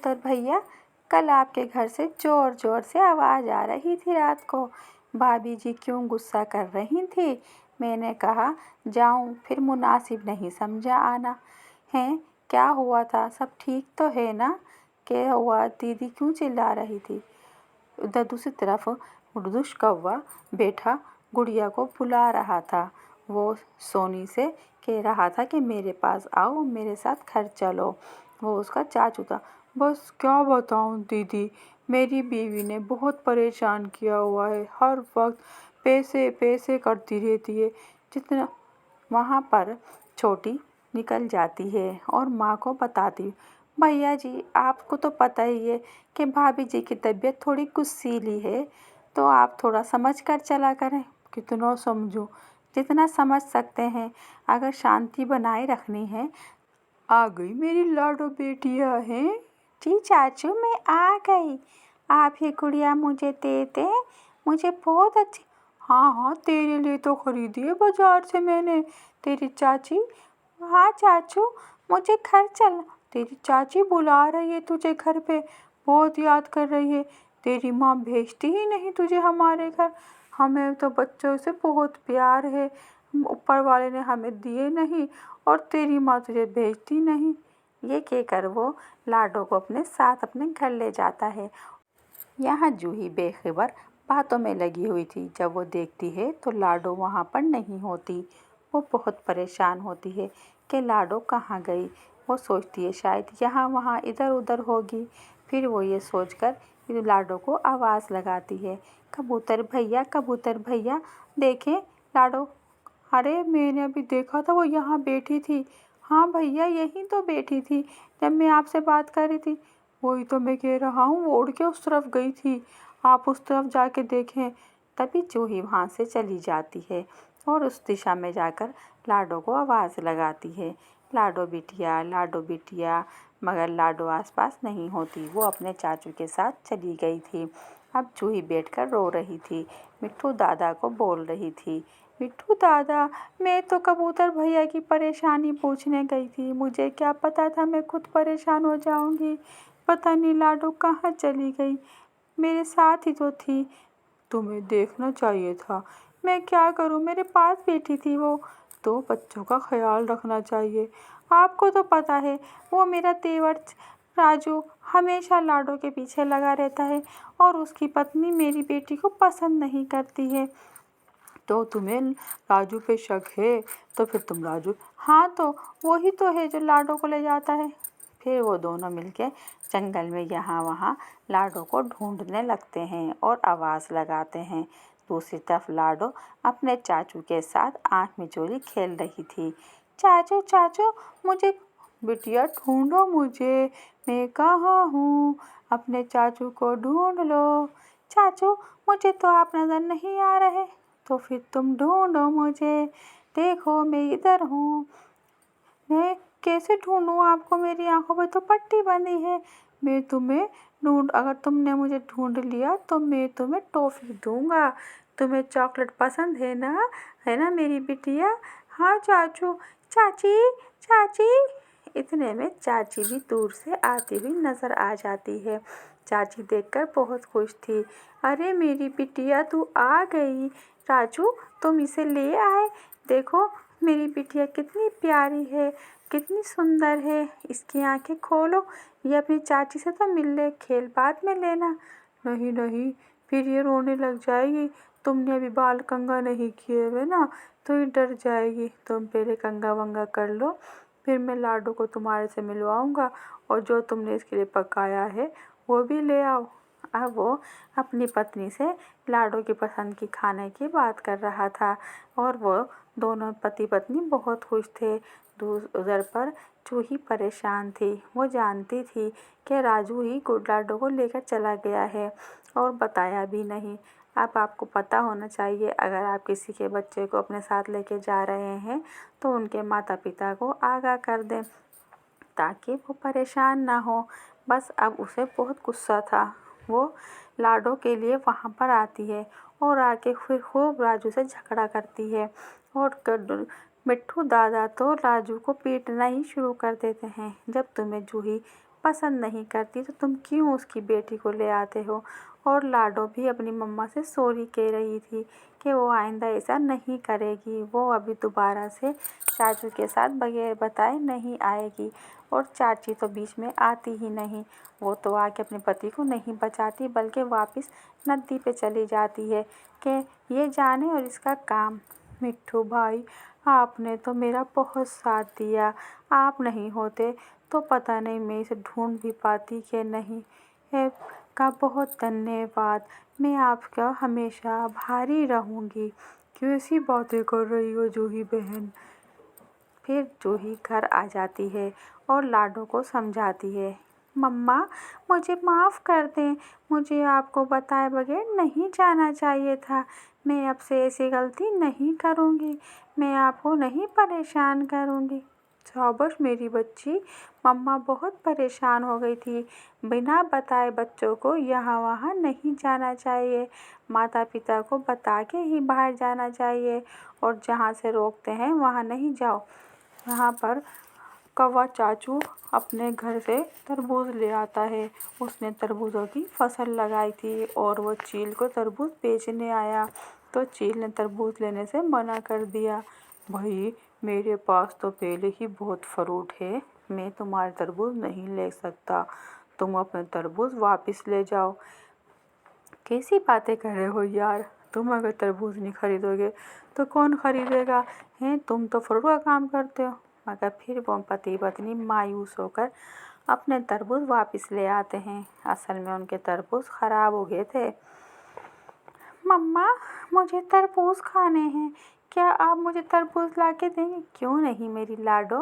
कबूतर भैया, कल आपके घर से ज़ोर ज़ोर से आवाज़ आ रही थी रात को। भाभी जी क्यों गुस्सा कर रही थी। मैंने कहा जाऊं, फिर मुनासिब नहीं समझा आना। है क्या हुआ था, सब ठीक तो है ना। क्या हुआ, दीदी क्यों चिल्ला रही थी। उधर दूसरी तरफ उर्दूश कौवा बैठा गुड़िया को बुला रहा था। वो सोनी से कह रहा था कि मेरे पास आओ, मेरे साथ घर चलो। वो उसका चाचू था। बस क्या बताऊं दीदी, मेरी बीवी ने बहुत परेशान किया हुआ है, हर वक्त पैसे पैसे करती रहती है। जितना वहाँ पर छोटी निकल जाती है और माँ को बताती, भैया जी आपको तो पता ही है कि भाभी जी की तबीयत थोड़ी गुस्सीली है, तो आप थोड़ा समझ कर चला करें। कितना समझूं, जितना समझ सकते हैं। अगर शांति बनाए रखनी है। आ गई मेरी लाडो बेटिया है। जी चाचू मैं आ गई। आप ये गुड़िया मुझे दे दे, मुझे बहुत अच्छी। हाँ हाँ, तेरे लिए तो खरीदी है बाजार से मैंने, तेरी चाची। हाँ चाचू, मुझे घर चलना। तेरी चाची बुला रही है तुझे घर पे, बहुत याद कर रही है। तेरी माँ भेजती ही नहीं तुझे हमारे घर। हमें तो बच्चों से बहुत प्यार है, ऊपर वाले ने हमें दिए नहीं, और तेरी माँ तुझे भेजती नहीं। ये कहकर वो लाडो को अपने साथ अपने घर ले जाता है। यहाँ जूही बेखबर बातों में लगी हुई थी। जब वो देखती है तो लाडो वहाँ पर नहीं होती। वो बहुत परेशान होती है कि लाडो कहाँ गई। वो सोचती है शायद यहाँ वहाँ इधर उधर होगी। फिर वो ये सोचकर लाडो को आवाज़ लगाती है, कबूतर भैया देखें लाडो। अरे मैंने अभी देखा था, वो यहाँ बैठी थी। हाँ भैया यहीं तो बैठी थी जब मैं आपसे बात कर रही थी। वही तो मैं कह रहा हूँ, वो उड़ के उस तरफ गई थी, आप उस तरफ जाके देखें। तभी जूही वहाँ से चली जाती है और उस दिशा में जाकर लाडो को आवाज़ लगाती है, लाडो बिटिया। मगर लाडो आसपास नहीं होती। वो अपने चाचू के साथ चली गई थी। अब जूही बैठकर रो रही थी। मिट्ठू दादा को बोल रही थी, मिट्ठू दादा मैं तो कबूतर भैया की परेशानी पूछने गई थी, मुझे क्या पता था मैं खुद परेशान हो जाऊंगी। पता नहीं लाडो कहाँ चली गई, मेरे साथ ही तो थी। तुम्हें देखना चाहिए था। मैं क्या करूं, मेरे पास बैठी थी वो। तो बच्चों का ख्याल रखना चाहिए। आपको तो पता है वो मेरा तेवर राजू हमेशा लाडो के पीछे लगा रहता है, और उसकी पत्नी मेरी बेटी को पसंद नहीं करती है। तो तुम्हें राजू पे शक है, तो फिर तुम राजू। हाँ तो वही तो है जो लाडो को ले जाता है। फिर वो दोनों मिलके जंगल में यहाँ वहाँ लाडो को ढूंढने लगते हैं और आवाज़ लगाते हैं। दूसरी तरफ लाडो अपने चाचू के साथ आँख मिचोली खेल रही थी। चाचू चाचू मुझे, बिटिया ढूंढो मुझे, मैं कहाँ हूँ, अपने चाचू को ढूंढ लो। चाचू मुझे तो आप नज़र नहीं आ रहे। तो फिर तुम ढूंढो मुझे, देखो मैं इधर हूँ। मैं कैसे ढूंढूं आपको, मेरी आंखों पे तो पट्टी बंधी है। मैं तुम्हें ढूंढ, अगर तुमने मुझे ढूंढ लिया तो मैं तुम्हें टॉफ़ी दूंगा। तुम्हें चॉकलेट पसंद है ना मेरी बिटिया। हाँ चाचू। चाची चाची। इतने में चाची भी दूर से आती हुई नजर आ जाती है। चाची देखकर बहुत खुश थी। अरे मेरी बिटिया तू आ गई। राजू तुम इसे ले आए, देखो मेरी बिटिया कितनी प्यारी है, कितनी सुंदर है। इसकी आंखें खोलो, ये अपनी चाची से तो मिल ले, खेल बाद में लेना। नहीं नहीं, फिर ये रोने लग जाएगी। तुमने अभी बाल कंघा नहीं किए हुए ना, तो ये डर जाएगी। तुम पहले कंघा वंगा कर लो, फिर मैं लाडो को तुम्हारे से मिलवाऊंगा, और जो तुमने इसके लिए पकाया है वो भी ले आओ। अब वो अपनी पत्नी से लाडो की पसंद की खाने की बात कर रहा था, और वो दोनों पति पत्नी बहुत खुश थे। उधर पर जूही परेशान थी। वो जानती थी कि राजू ही लाडो को लेकर चला गया है और बताया भी नहीं। अब आपको पता होना चाहिए, अगर आप किसी के बच्चे को अपने साथ लेके जा रहे हैं तो उनके माता पिता को आगाह कर दें, ताकि वो परेशान ना हो। बस अब उसे बहुत गुस्सा था। वो लाडो के लिए वहाँ पर आती है और आके फिर खूब राजू से झगड़ा करती है, और मिट्ठू दादा तो राजू को पीटना ही शुरू कर देते हैं। जब तुम्हें जूही पसंद नहीं करती तो तुम क्यों उसकी बेटी को ले आते हो। और लाडो भी अपनी मम्मा से सॉरी कह रही थी कि वो आइंदा ऐसा नहीं करेगी। वो अभी दोबारा से चाचू के साथ बगैर बताए नहीं आएगी। और चाची तो बीच में आती ही नहीं। वो तो आके अपने पति को नहीं बचाती बल्कि वापस नदी पे चली जाती है कि ये जाने और इसका काम। मिट्ठू भाई, आपने तो मेरा बहुत साथ दिया। आप नहीं होते तो पता नहीं मैं इसे ढूंढ भी पाती कि नहीं। का बहुत धन्यवाद। मैं आपका हमेशा आभारी रहूँगी। कैसी बातें कर रही हो जूही बहन। फिर जूही घर आ जाती है और लाडो को समझाती है, मम्मा मुझे माफ़ कर दें। मुझे आपको बताए बगैर नहीं जाना चाहिए था। मैं अब से ऐसी गलती नहीं करूँगी। मैं आपको नहीं परेशान करूँगी। शाबाश मेरी बच्ची। मम्मा बहुत परेशान हो गई थी। बिना बताए बच्चों को यहाँ वहाँ नहीं जाना चाहिए। माता पिता को बता के ही बाहर जाना चाहिए और जहाँ से रोकते हैं वहाँ नहीं जाओ। यहाँ पर कौवा चाचू अपने घर से तरबूज ले आता है। उसने तरबूजों की फसल लगाई थी और वो चील को तरबूज बेचने आया तो चील ने तरबूज लेने से मना कर दिया। भाई, मेरे पास तो पहले ही बहुत फ्रूट है, मैं तुम्हारे तरबूज नहीं ले सकता। तुम अपने तरबूज वापस ले जाओ। कैसी बातें कर रहे हो यार। तुम अगर तरबूज नहीं खरीदोगे तो कौन खरीदेगा। हैं, तुम तो फ्रूट का काम करते हो। मगर फिर वो पति पत्नी मायूस होकर अपने तरबूज वापस ले आते हैं। असल में उनके तरबूज खराब हो गए थे। मम्मा, मुझे तरबूज खाने हैं। क्या आप मुझे तरबूज ला के देंगे। क्यों नहीं मेरी लाडो।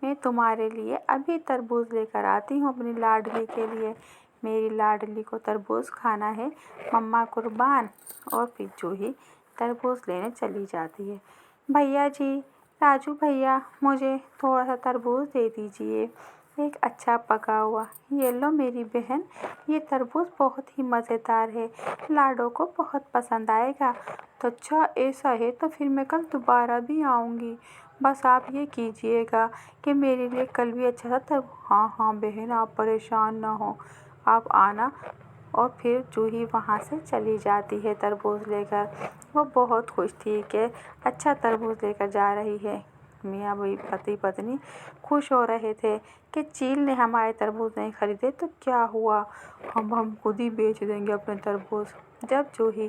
मैं तुम्हारे लिए अभी तरबूज लेकर आती हूँ अपनी लाडली के लिए। मेरी लाडली को तरबूज खाना है। मम्मा कुर्बान। और फिर जूही तरबूज लेने चली जाती है। भैया जी, राजू भैया, मुझे थोड़ा सा तरबूज दे दीजिए, एक अच्छा पका हुआ। ये लो मेरी बहन, ये तरबूज बहुत ही मज़ेदार है, लाडो को बहुत पसंद आएगा। तो अच्छा ऐसा है तो फिर मैं कल दोबारा भी आऊँगी। बस आप ये कीजिएगा कि मेरे लिए कल भी अच्छा सा तरबूज। हाँ हाँ बहन, आप परेशान ना हो, आप आना। और फिर जूही वहाँ से चली जाती है तरबूज लेकर। वो बहुत खुश थी कि अच्छा तरबूज लेकर जा रही है। मियाँ भाई पति पत्नी खुश हो रहे थे कि चील ने हमारे तरबूज नहीं खरीदे तो क्या हुआ, हम खुद ही बेच देंगे अपने तरबूज। जब जूही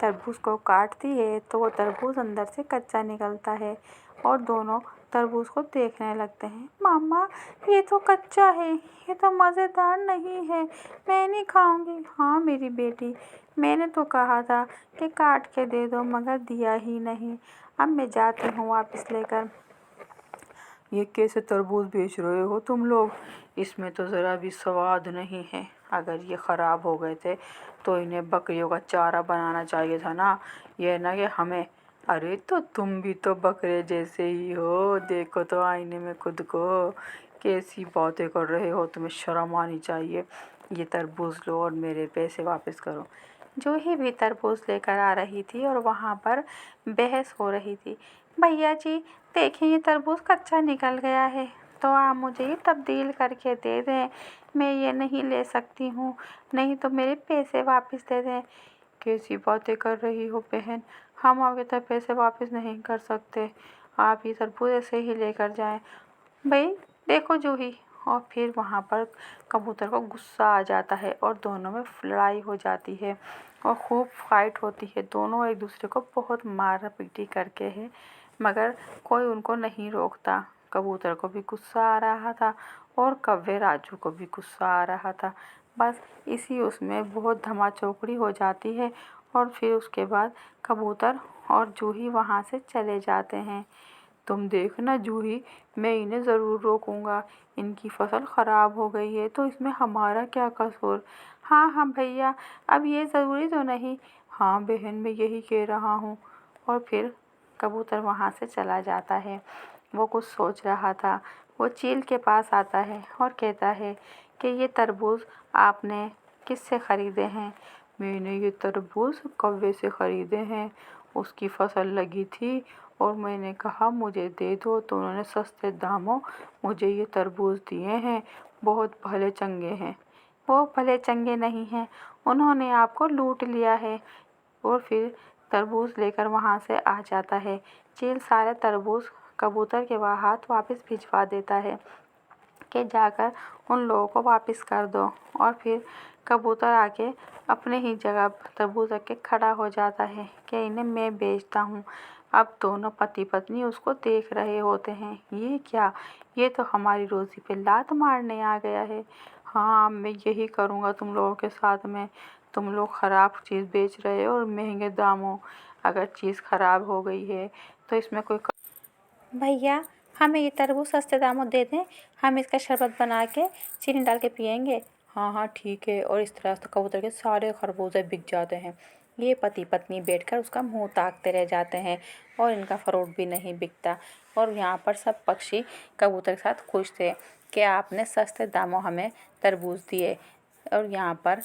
तरबूज को काटती है तो वो तरबूज अंदर से कच्चा निकलता है और दोनों तरबूज को देखने लगते हैं। मामा, ये तो कच्चा है, ये तो मज़ेदार नहीं है, मैं नहीं खाऊंगी। हाँ मेरी बेटी, मैंने तो कहा था कि काट के दे दो मगर दिया ही नहीं। अब मैं जाती हूँ वापस लेकर। ये कैसे तरबूज बेच रहे हो तुम लोग। इसमें तो ज़रा भी स्वाद नहीं है। अगर ये ख़राब हो गए थे तो इन्हें बकरियों का चारा बनाना चाहिए था ना, ये ना कि हमें। अरे तो तुम भी तो बकरे जैसे ही हो, देखो तो आईने में खुद को। कैसी बातें कर रहे हो, तुम्हें शर्म आनी चाहिए। ये तरबूज लो और मेरे पैसे वापस करो। जूही भी तरबूज लेकर आ रही थी और वहाँ पर बहस हो रही थी। भैया जी देखिए, ये तरबूज कच्चा निकल गया है तो आप मुझे ये तब्दील करके दे दें। मैं ये नहीं ले सकती हूँ, नहीं तो मेरे पैसे वापस दे दें। कैसी बातें कर रही हो बहन, हम आपके तो पैसे वापस नहीं कर सकते। आप ये तरबूज ऐसे ही लेकर जाएं। भाई देखो जूही। और फिर वहाँ पर कबूतर को गुस्सा आ जाता है और दोनों में लड़ाई हो जाती है और खूब फाइट होती है। दोनों एक दूसरे को बहुत मार पीटी करके है मगर कोई उनको नहीं रोकता। कबूतर को भी गुस्सा आ रहा था और कव्वे राजू को भी गुस्सा आ रहा था। बस इसी उसमें बहुत धमाचौकड़ी हो जाती है और फिर उसके बाद कबूतर और जूही वहाँ से चले जाते हैं। तुम देखना जूही, मैं इन्हें ज़रूर रोकूंगा। इनकी फसल ख़राब हो गई है तो इसमें हमारा क्या कसूर। हाँ हाँ भैया, अब ये ज़रूरी तो नहीं। हाँ बहन, मैं यही कह रहा हूँ। और फिर कबूतर वहाँ से चला जाता है। वो कुछ सोच रहा था। वो चील के पास आता है और कहता है कि ये तरबूज आपने किससे ख़रीदे हैं। मैंने ये तरबूज कौवे से ख़रीदे हैं। उसकी फसल लगी थी और मैंने कहा मुझे दे दो तो उन्होंने सस्ते दामों मुझे ये तरबूज दिए हैं। बहुत भले चंगे हैं। वो भले चंगे नहीं हैं, उन्होंने आपको लूट लिया है। और फिर तरबूज लेकर वहाँ से आ जाता है। चील सारे तरबूज कबूतर के हाथ वापस भिजवा देता है कि जाकर उन लोगों को वापस कर दो। और फिर कबूतर आके अपने ही जगह तरबूज रख के खड़ा हो जाता है कि इन्हें मैं बेचता हूँ। अब दोनों पति पत्नी उसको देख रहे होते हैं। ये क्या, ये तो हमारी रोज़ी पे लात मारने आ गया है। हाँ, मैं यही करूँगा तुम लोगों के साथ में। तुम लोग ख़राब चीज़ बेच रहे हो और महंगे दामों। अगर चीज़ ख़राब हो गई है तो इसमें कोई भैया, हमें ये तरबूज सस्ते दामों दे दें, हम इसका शरबत बना के चीनी डाल के पियेंगे। हाँ हाँ ठीक है। और इस तरह से कबूतर के सारे खरबूजे बिक जाते हैं। ये पति पत्नी बैठकर उसका मुंह ताकते रह जाते हैं और इनका फ्रूट भी नहीं बिकता। और यहाँ पर सब पक्षी कबूतर के साथ खुश थे कि आपने सस्ते दामों हमें तरबूज दिए। और यहाँ पर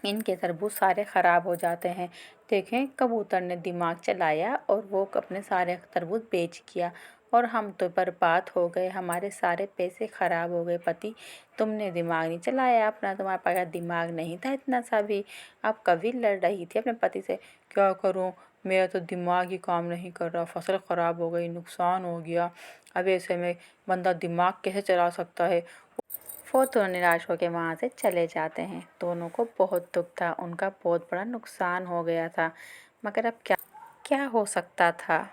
इनके तरबूज सारे ख़राब हो जाते हैं। देखें, कबूतर ने दिमाग चलाया और वो अपने सारे तरबूज बेच किया। और हम तो बर्बाद हो गए, हमारे सारे पैसे ख़राब हो गए। पति, तुमने दिमाग नहीं चलाया अपना, तुम्हारे पास दिमाग नहीं था इतना सा भी। अब कभी लड़ रही थी अपने पति से, क्या करूं, मेरा तो दिमाग ही काम नहीं कर रहा, फसल ख़राब हो गई, नुकसान हो गया। अब ऐसे में बंदा दिमाग कैसे चला सकता है। वो दोनों निराश होकर वहाँ से चले जाते हैं। दोनों को बहुत दुख था, उनका बहुत बड़ा नुकसान हो गया था। मगर अब क्या क्या हो सकता था।